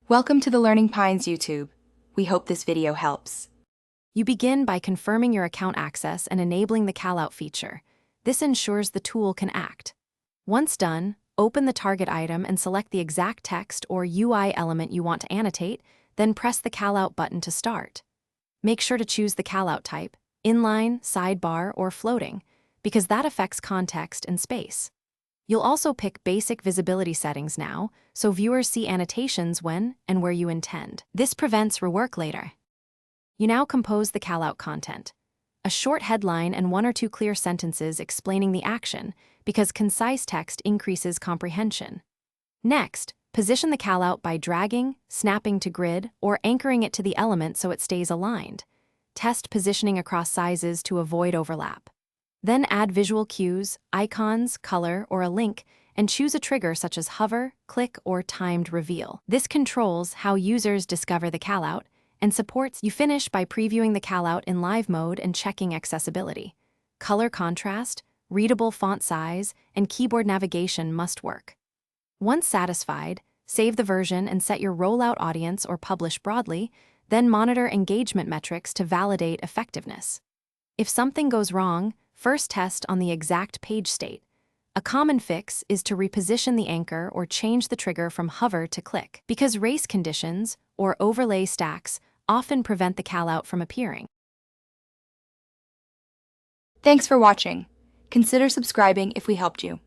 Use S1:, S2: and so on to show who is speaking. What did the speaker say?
S1: Welcome to the Learning Pines YouTube. We hope this video helps.
S2: You begin by confirming your account access and enabling the Callout feature. This ensures the tool can act. Once done, open the target item and select the exact text or UI element you want to annotate, then press the Callout button to start. Make sure to choose the Callout type, inline, sidebar, or floating, because that affects context and space. You'll also pick basic visibility settings now, so viewers see annotations when and where you intend. This prevents rework later. You now compose the Callout content. A short headline and one or two clear sentences explaining the action, because concise text increases comprehension. Next, position the Callout by dragging, snapping to grid, or anchoring it to the element so it stays aligned. Test positioning across sizes to avoid overlap. Then add visual cues, icons, color, or a link, and choose a trigger such as hover, click, or timed reveal. This controls how users discover the Callout and supports. You finish by previewing the Callout in live mode and checking accessibility. Color contrast, readable font size, and keyboard navigation must work. Once satisfied, save the version and set your rollout audience or publish broadly, then monitor engagement metrics to validate effectiveness. If something goes wrong, first test on the exact page state. A common fix is to reposition the anchor or change the trigger from hover to click, because race conditions or overlay stacks often prevent the Callout from appearing.
S1: Thanks for watching. Consider subscribing if we helped you.